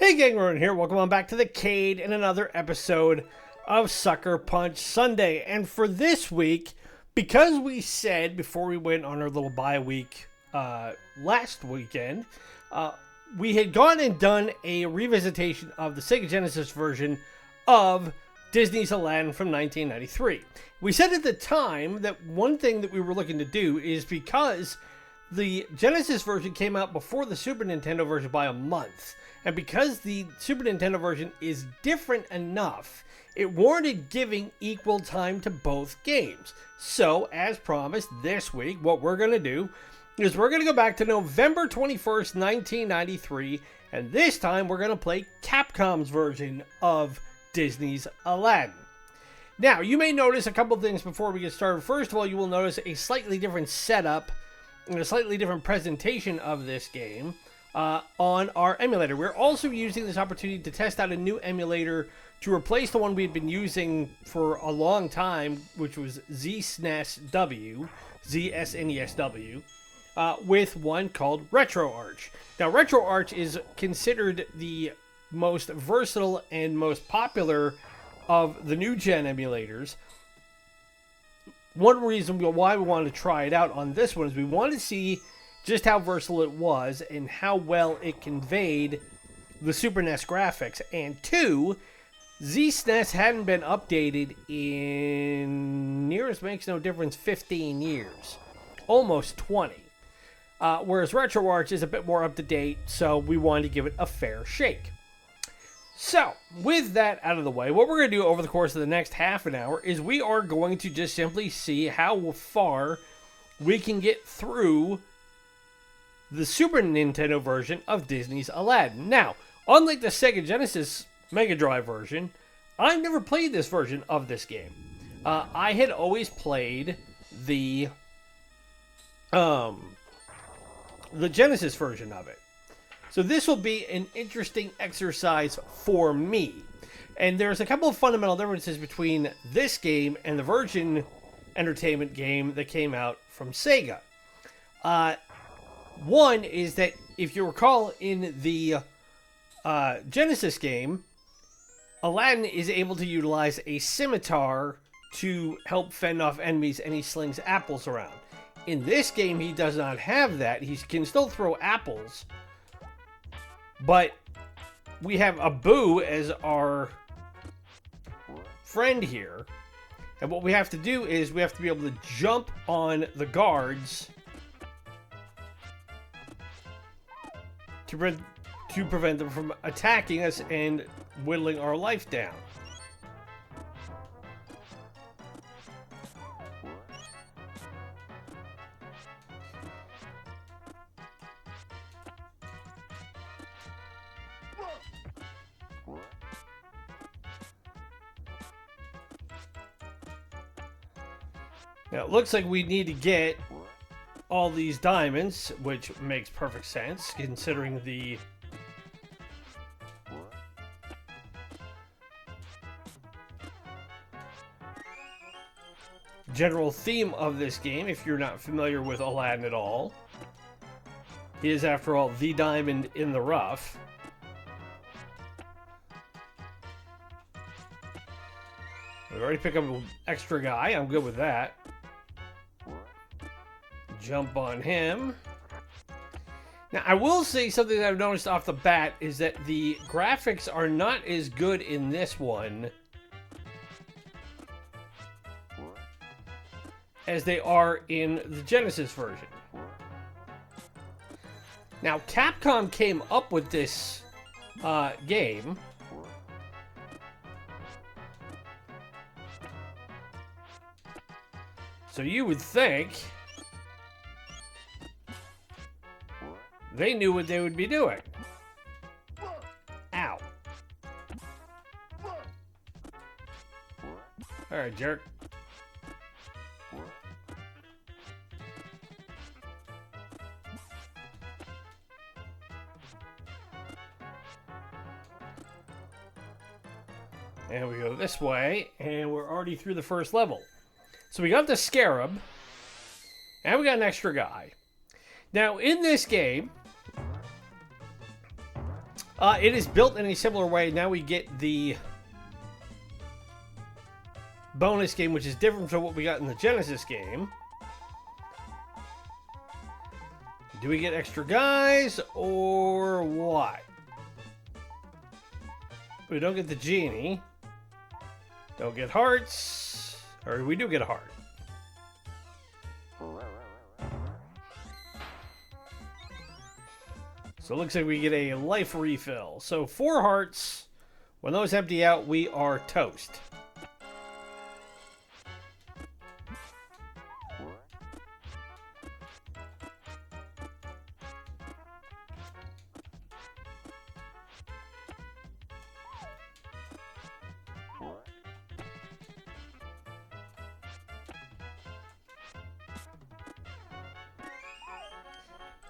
Hey gang, Ronan here. Welcome on back to the Cade and another episode of Sucker Punch Sunday. And for this week, because we said before we went on our little bye week last weekend, we had gone and done a revisitation of the Sega Genesis version of Disney's Aladdin from 1993. We said at the time that one thing that we were looking to do is because the Genesis version came out before the Super Nintendo version by a month, and because the Super Nintendo version is different enough, it warranted giving equal time to both games. So, as promised, this week, what we're going to do is we're going to go back to November 21st, 1993, and this time we're going to play Capcom's version of Disney's Aladdin. Now, you may notice a couple things before we get started. First of all, you will notice a slightly different setup and a slightly different presentation of this game on our emulator. We're also using this opportunity to test out a new emulator to replace the one we've been using for a long time, which was ZSNES-W, ZSNES-W, with one called RetroArch. Now, RetroArch is considered the most versatile and most popular of the new gen emulators. One reason why we wanted to try it out on this one is we wanted to see just how versatile it was and how well it conveyed the Super NES graphics. And two, ZSNES hadn't been updated in, near as makes no difference, 15 years. Almost 20. Whereas RetroArch is a bit more up to date, so we wanted to give it a fair shake. So, with that out of the way, what we're going to do over the course of the next half an hour is we are going to just simply see how far we can get through the Super Nintendo version of Disney's Aladdin. Now, unlike the Sega Genesis MegaDrive version, I've never played this version of this game. I had always played the Genesis version of it. So this will be an interesting exercise for me. And there's a couple of fundamental differences between this game and the Virgin Entertainment game that came out from Sega. One is that, if you recall, in the Genesis game, Aladdin is able to utilize a scimitar to help fend off enemies, and he slings apples around. In this game, he does not have that. He can still throw apples, but we have Abu as our friend here. And what we have to do is we have to be able to jump on the guards to prevent them from attacking us and whittling our life down. Now, it looks like we need to get all these diamonds, which makes perfect sense, considering the general theme of this game. If you're not familiar with Aladdin at all, he is, after all, the diamond in the rough. We already picked up an extra guy. I'm good with that. Jump on him. Now, I will say something that I've noticed off the bat is that the graphics are not as good in this one as they are in the Genesis version. Now, Capcom came up with this game so you would think they knew what they would be doing. Ow. Alright, jerk. And we go this way, and we're already through the first level. So we got the Scarab, and we got an extra guy. Now, in this game, It is built in a similar way. Now we get the bonus game, which is different from what we got in the Genesis game. Do we get extra guys or what? We don't get the genie. Don't get hearts. Or we do get a heart. So it looks like we get a life refill. So 4 hearts. When those empty out, we are toast.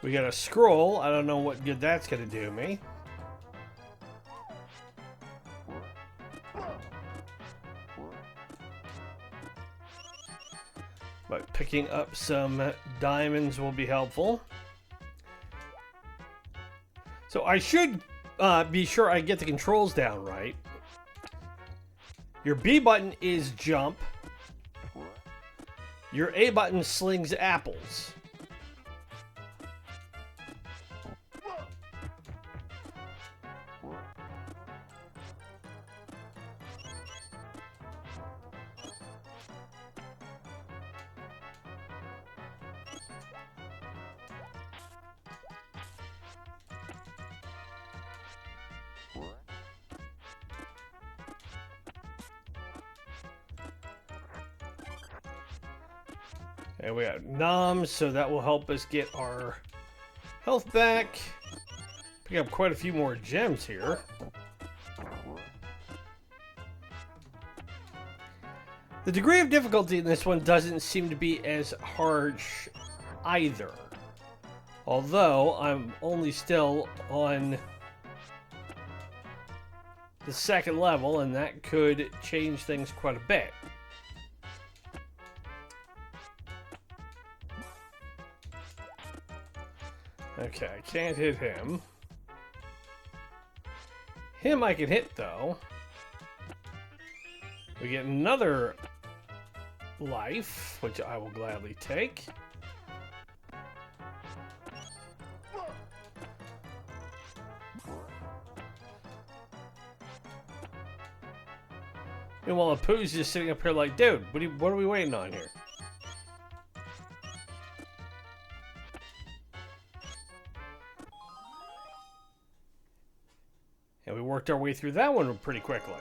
We got a scroll. I don't know what good that's going to do me. But picking up some diamonds will be helpful. So I should be sure I get the controls down right. Your B button is jump. Your A button slings apples. And we got noms, so that will help us get our health back. Pick up quite a few more gems here. The degree of difficulty in this one doesn't seem to be as harsh either. Although I'm only still on the 2nd level, and that could change things quite a bit. Okay, I can't hit him. Him I can hit, though. We get another life, which I will gladly take. Meanwhile, Apu's just sitting up here like, dude, what are we waiting on here? And we worked our way through that one pretty quickly.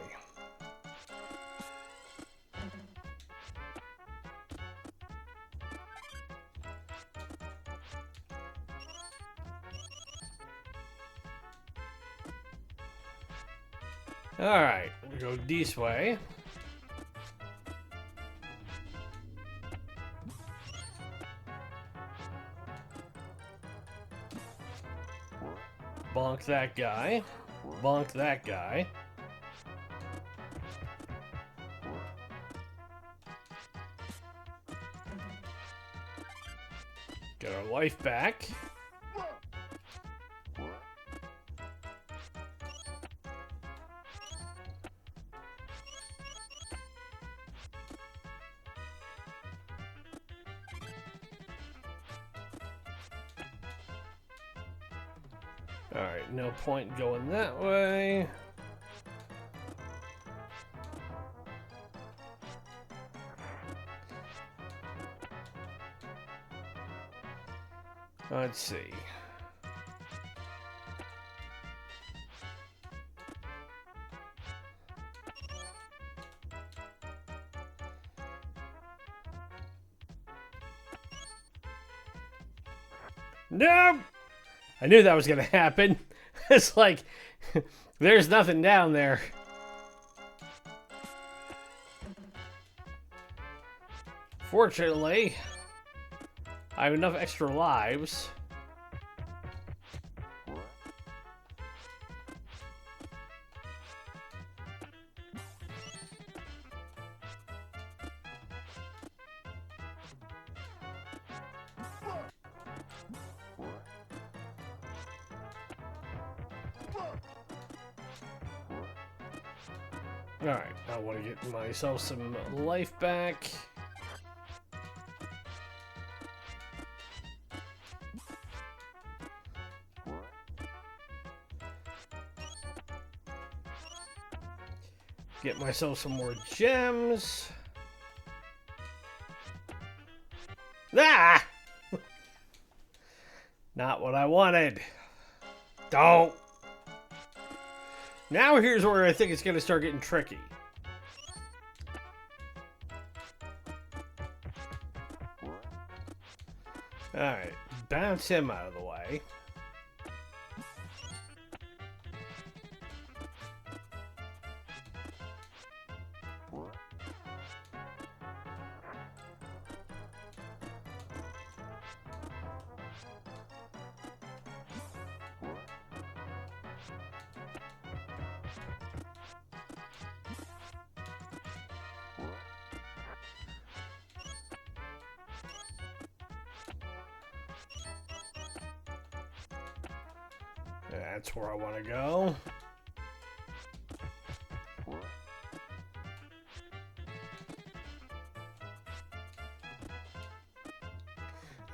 Alright, we go this way. Bonk that guy. Bonk that guy. Get our life back. Alright, no point going that way. Let's see. No! I knew that was going to happen. It's like, there's nothing down there. Fortunately, I have enough extra lives. Alright, I want to get myself some life back. Get myself some more gems. Ah! Not what I wanted. Don't. Now here's where I think it's going to start getting tricky. Alright, bounce him out of the way. That's where I want to go.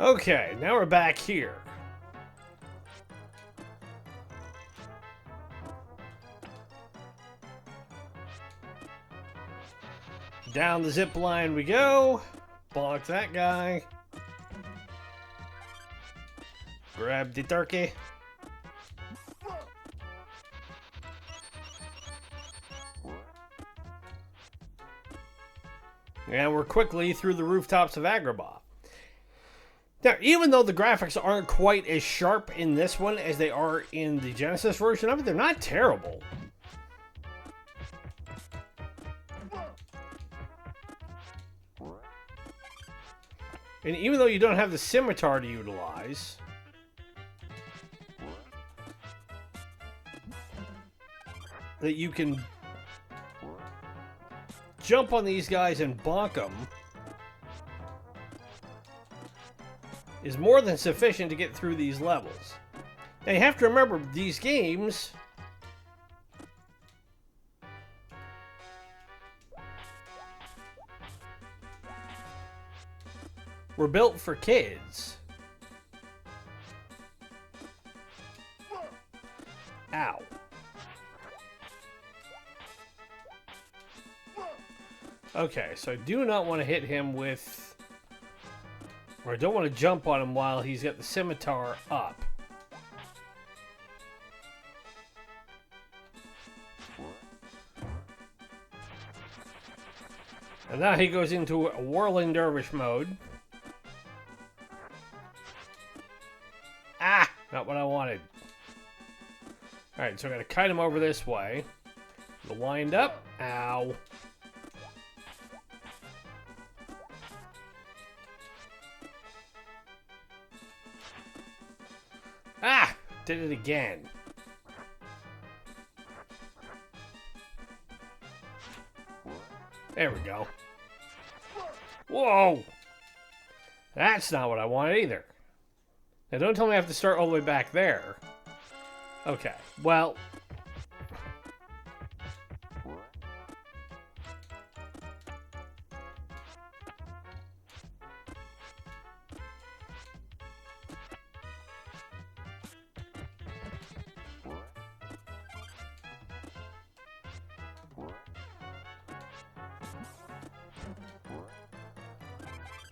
Okay, now we're back here. Down the zip line we go. Bonk that guy. Grab the turkey. And we're quickly through the rooftops of Agrabah. Now, even though the graphics aren't quite as sharp in this one as they are in the Genesis version of it, they're not terrible. And even though you don't have the scimitar to utilize, that you can jump on these guys and bonk them, is more than sufficient to get through these levels. Now you have to remember, these games were built for kids. Ow. Okay, so I do not want to hit him with... Or I don't want to jump on him while he's got the scimitar up. And now he goes into a whirling dervish mode. Ah! Not what I wanted. Alright, so I gotta kite him over this way. The wind up. Ow. Ah! Did it again. There we go. Whoa! That's not what I wanted either. Now don't tell me I have to start all the way back there. Okay, well...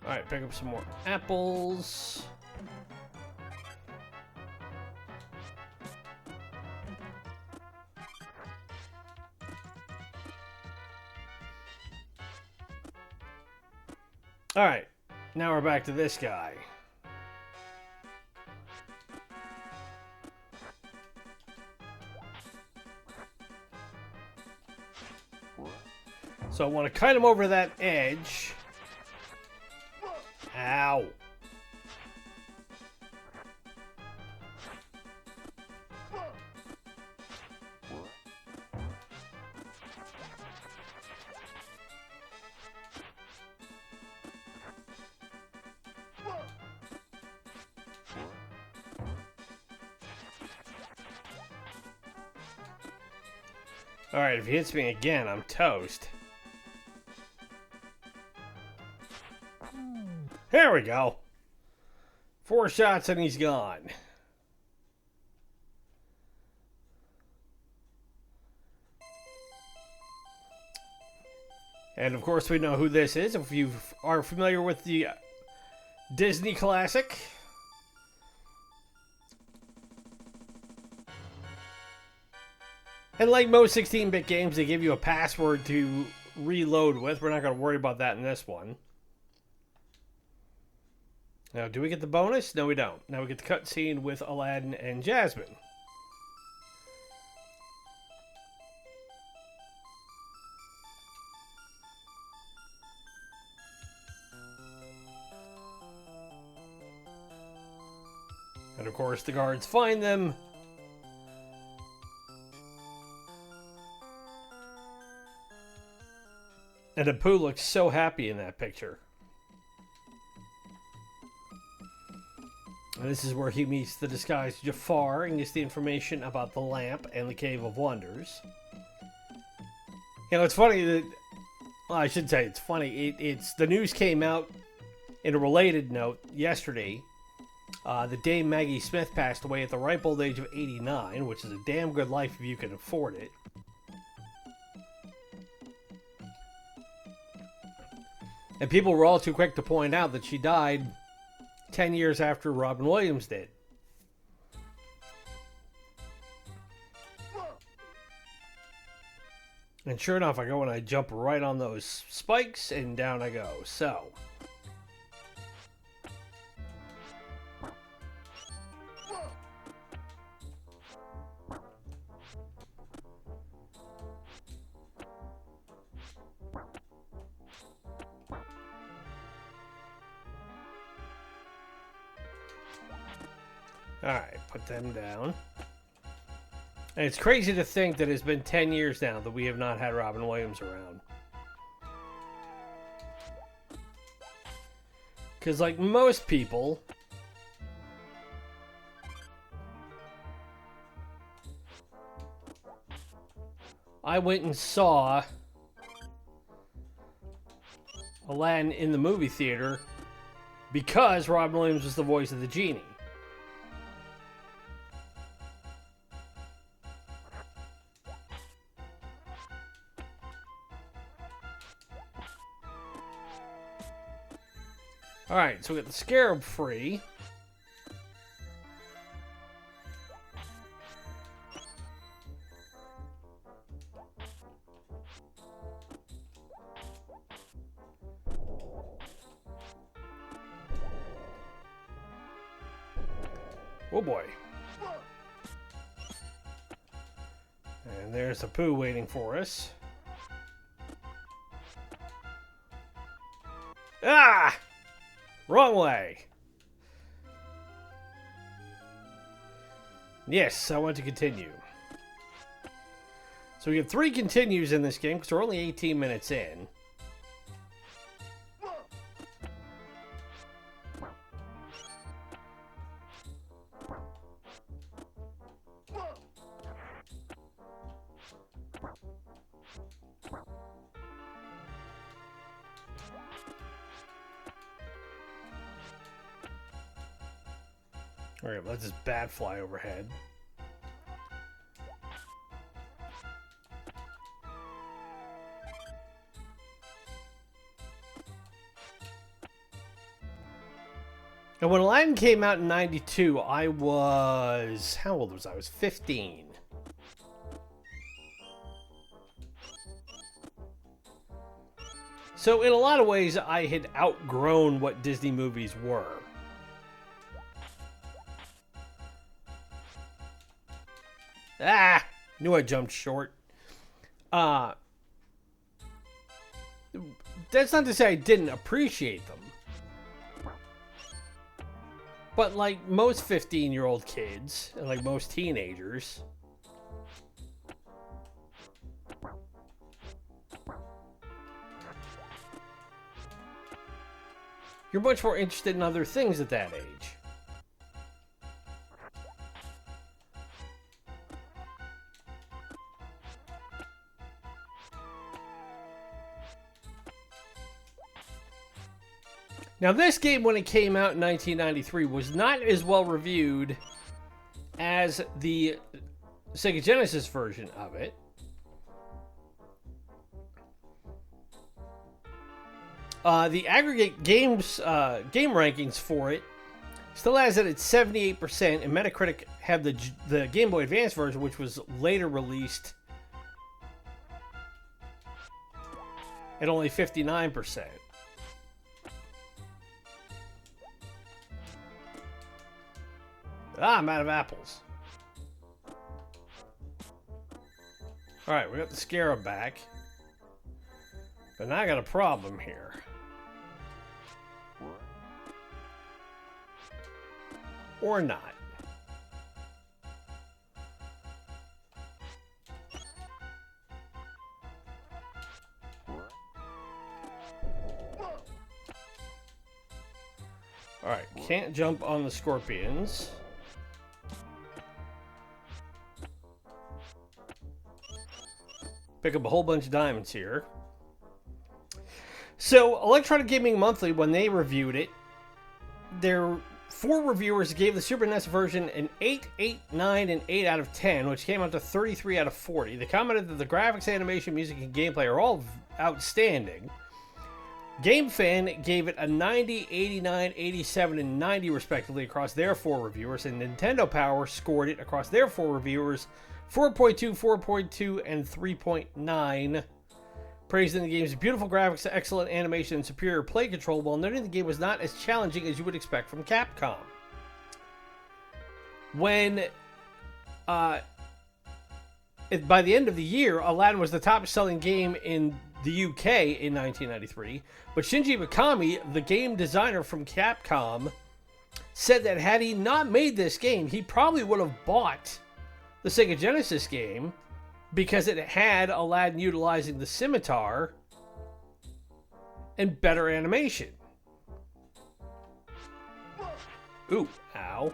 Alright, pick up some more apples. Alright, now we're back to this guy. So I want to kite him over that edge. Ow. Alright, if he hits me again, I'm toast. There we go. 4 shots and he's gone. And of course we know who this is if you are familiar with the Disney classic. And like most 16-bit games, they give you a password to reload with. We're not going to worry about that in this one. Now, do we get the bonus? No, we don't. Now we get the cutscene with Aladdin and Jasmine. And of course, the guards find them. And Apu looks so happy in that picture. And this is where he meets the disguised Jafar and gets the information about the lamp and the Cave of Wonders. You know, it's funny that... Well, I should say it's funny. It's the news came out in a related note yesterday. The Dame Maggie Smith passed away at the ripe old age of 89, which is a damn good life if you can afford it. And people were all too quick to point out that she died 10 years after Robin Williams did. And sure enough, I go and I jump right on those spikes and down I go. So... Alright, put them down. And it's crazy to think that it's been 10 years now that we have not had Robin Williams around. Because like most people... I went and saw Aladdin in the movie theater because Robin Williams was the voice of the genie. Alright, so we got the scarab free. Oh boy. And there's Apu waiting for us. Ah! Wrong way. Yes, I want to continue. So we have 3 continues in this game because we're only 18 minutes in. Alright, let this bat fly overhead. And when Aladdin came out in 92, I was... How old was I? I was 15. So in a lot of ways, I had outgrown what Disney movies were. Ah! Knew I jumped short. That's not to say I didn't appreciate them. But like most 15-year-old kids, and like most teenagers, you're much more interested in other things at that age. Now, this game, when it came out in 1993, was not as well reviewed as the Sega Genesis version of it. The aggregate game rankings for it still has it at 78%, and Metacritic had the Game Boy Advance version, which was later released, at only 59%. Ah, I'm out of apples. Alright, we got the Scarab back. But now I got a problem here. Or not. Alright, can't jump on the scorpions. Pick up a whole bunch of diamonds here. So, Electronic Gaming Monthly, when they reviewed it, their 4 reviewers gave the Super NES version an 8, 8, 9, and 8 out of 10, which came out to 33 out of 40. They commented that the graphics, animation, music, and gameplay are all outstanding. GameFan gave it a 90, 89, 87, and 90 respectively across their 4 reviewers, and Nintendo Power scored it across their 4 reviewers 4.2, 4.2, and 3.9. Praising the game's beautiful graphics, excellent animation, and superior play control, while noting the game was not as challenging as you would expect from Capcom. When, by the end of the year, Aladdin was the top-selling game in the UK in 1993, but Shinji Mikami, the game designer from Capcom, said that had he not made this game, he probably would have bought the Sega Genesis game because it had Aladdin utilizing the scimitar and better animation. Ooh, ow.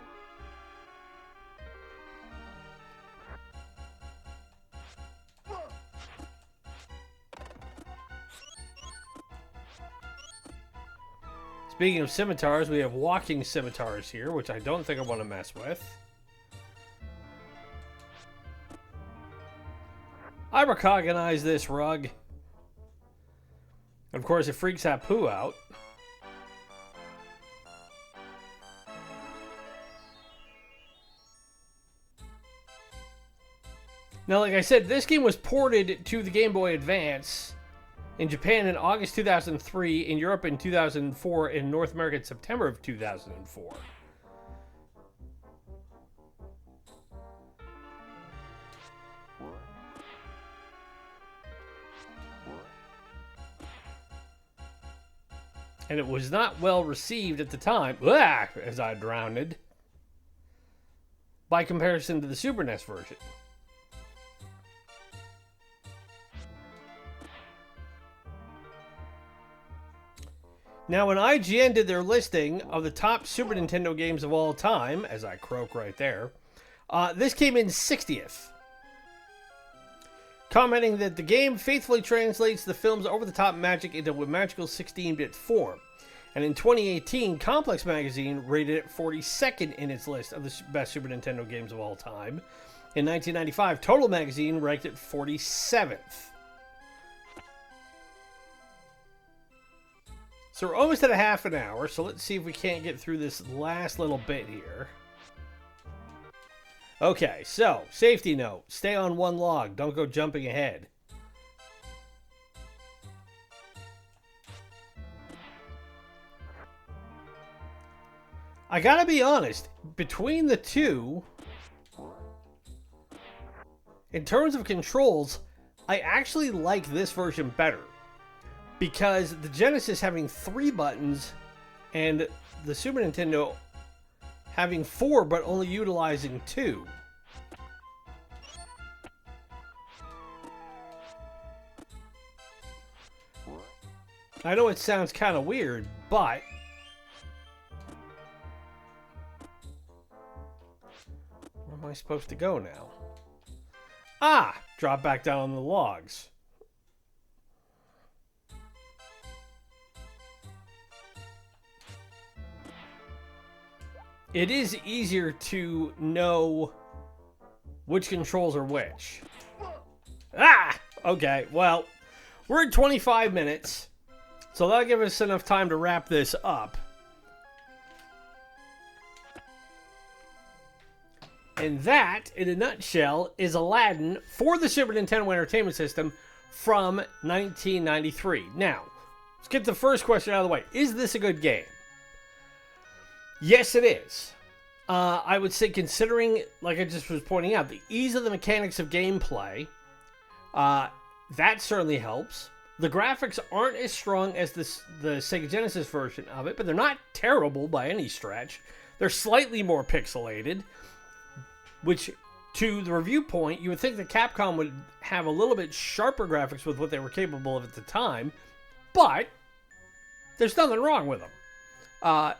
Speaking of scimitars, we have walking scimitars here, which I don't think I want to mess with. I recognize this rug. Of course, it freaks Apu out. Now, like I said, this game was ported to the Game Boy Advance in Japan in August 2003, in Europe in 2004, in North America in September of 2004. And it was not well received at the time, as I drowned, by comparison to the Super NES version. Now, when IGN did their listing of the top Super Nintendo games of all time, as I croak right there, this came in 60th. Commenting that the game faithfully translates the film's over-the-top magic into a magical 16-bit form. And in 2018, Complex Magazine rated it 42nd in its list of the best Super Nintendo games of all time. In 1995, Total Magazine ranked it 47th. So we're almost at a half an hour, so let's see if we can't get through this last little bit here. Okay, so, safety note. Stay on one log. Don't go jumping ahead. I gotta be honest, between the two, in terms of controls, I actually like this version better. Because the Genesis having 3 buttons, and the Super Nintendo having 4, but only utilizing 2. I know it sounds kind of weird, but where am I supposed to go now? Ah! Drop back down on the logs. it is easier to know which controls are which. Ah! Okay, well, we're at 25 minutes, so that'll give us enough time to wrap this up. And that, in a nutshell, is Aladdin for the Super Nintendo Entertainment System from 1993. Now, let's get the first question out of the way. Is this a good game? Yes, it is. I would say, considering, like I just was pointing out, the ease of the mechanics of gameplay, that certainly helps. The graphics aren't as strong as the Sega Genesis version of it, but they're not terrible by any stretch. They're slightly more pixelated, which, to the review point, you would think that Capcom would have a little bit sharper graphics with what they were capable of at the time, but there's nothing wrong with them.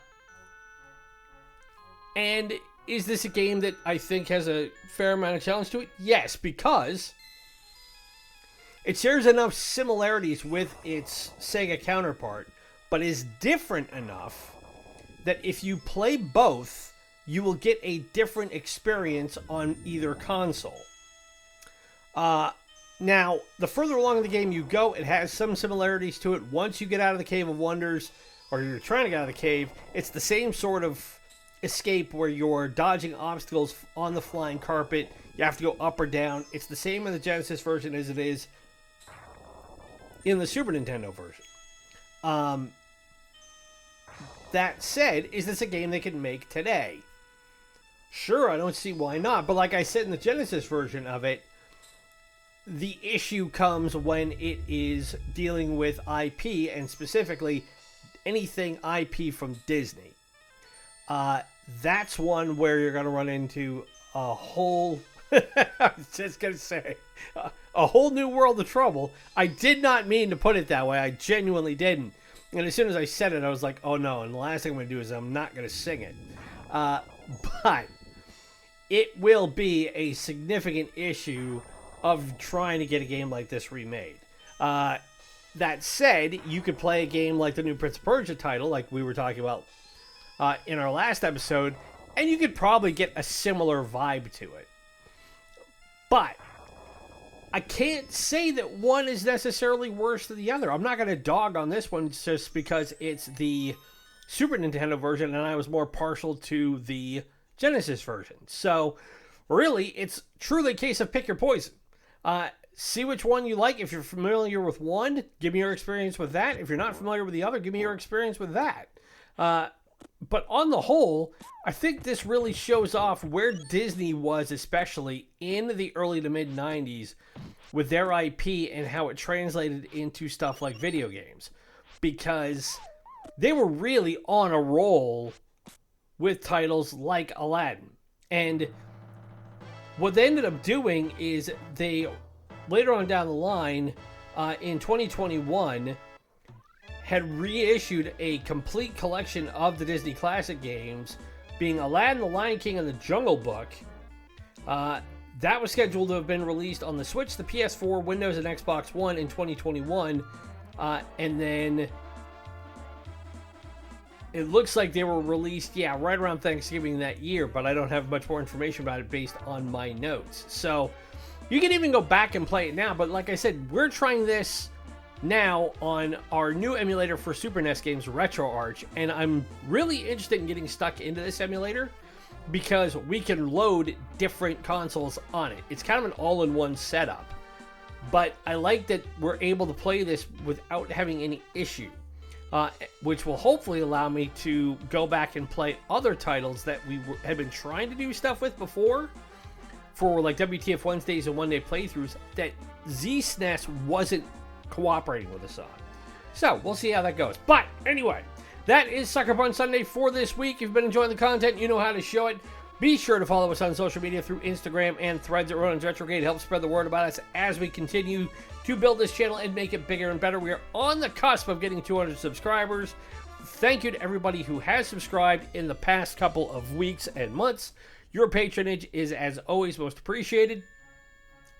And is this a game that I think has a fair amount of challenge to it? Yes, because it shares enough similarities with its Sega counterpart, but is different enough that if you play both, you will get a different experience on either console. Now, the further along in the game you go, it has some similarities to it. Once you get out of the Cave of Wonders, or you're trying to get out of the cave, it's the same sort of escape where you're dodging obstacles on the flying carpet. You have to go up or down. It's the same in the Genesis version as it is in the Super Nintendo version. That said, is this a game they can make today? Sure, I don't see why not. But like I said in the Genesis version of it, the issue comes when it is dealing with IP, and specifically anything IP from Disney. That's one where you're going to run into a whole, I was just going to say, a whole new world of trouble. I did not mean to put it that way. I genuinely didn't. And as soon as I said it, I was like, oh no, and the last thing I'm going to do is I'm not going to sing it. But it will be a significant issue of trying to get a game like this remade. That said, you could play a game like the new Prince of Persia title, like we were talking about in our last episode, and you could probably get a similar vibe to it. But I can't say that one is necessarily worse than the other. I'm not going to dog on this one just because it's the Super Nintendo version and I was more partial to the Genesis version. So really, it's truly a case of pick your poison. See which one you like. If you're familiar with one, give me your experience with that. If you're not familiar with the other, give me your experience with that. But on the whole, I think this really shows off where Disney was, especially in the early to mid 90s, with their IP and how it translated into stuff like video games. Because they were really on a roll with titles like Aladdin. And what they ended up doing is they, later on down the line, in 2021, had reissued a complete collection of the Disney classic games, being Aladdin, The Lion King, and The Jungle Book. That was scheduled to have been released on the Switch, the PS4, Windows, and Xbox One in 2021. And then it looks like they were released, right around Thanksgiving that year, but I don't have much more information about it based on my notes. So you can even go back and play it now, but like I said, we're trying this now on our new emulator for Super NES games, RetroArch, and I'm really interested in getting stuck into this emulator because we can load different consoles on it. It's kind of an all-in-one setup, but I like that we're able to play this without having any issue, which will hopefully allow me to go back and play other titles that we had been trying to do stuff with before, for like WTF Wednesdays and one-day playthroughs that ZSNES wasn't cooperating with us on. So we'll see how that goes. But anyway, that is Sucker Punch Sunday for this week. If you've been enjoying the content, you know how to show it. Be sure to follow us on social media through Instagram and Threads at Ronan's Retrograde. Help spread the word about us as we continue to build this channel and make it bigger and better. We are on the cusp of getting 200 subscribers. Thank you to everybody who has subscribed in the past couple of weeks and months. Your patronage is, as always, most appreciated.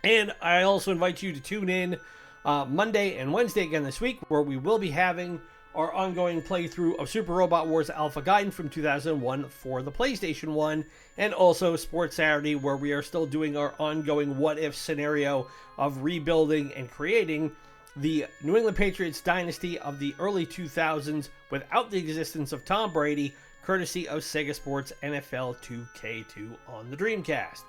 And I also invite you to tune in Monday and Wednesday again this week, where we will be having our ongoing playthrough of Super Robot Wars Alpha Gaiden from 2001 for the PlayStation 1, and also Sports Saturday, where we are still doing our ongoing what-if scenario of rebuilding and creating the New England Patriots dynasty of the early 2000s without the existence of Tom Brady, courtesy of Sega Sports NFL 2K2 on the Dreamcast.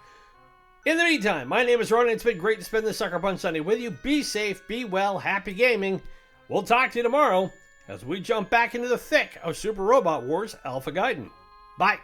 In the meantime, my name is Ron, and it's been great to spend this Sucker Punch Sunday with you. Be safe, be well, happy gaming. We'll talk to you tomorrow as we jump back into the thick of Super Robot Wars Alpha Gaiden. Bye.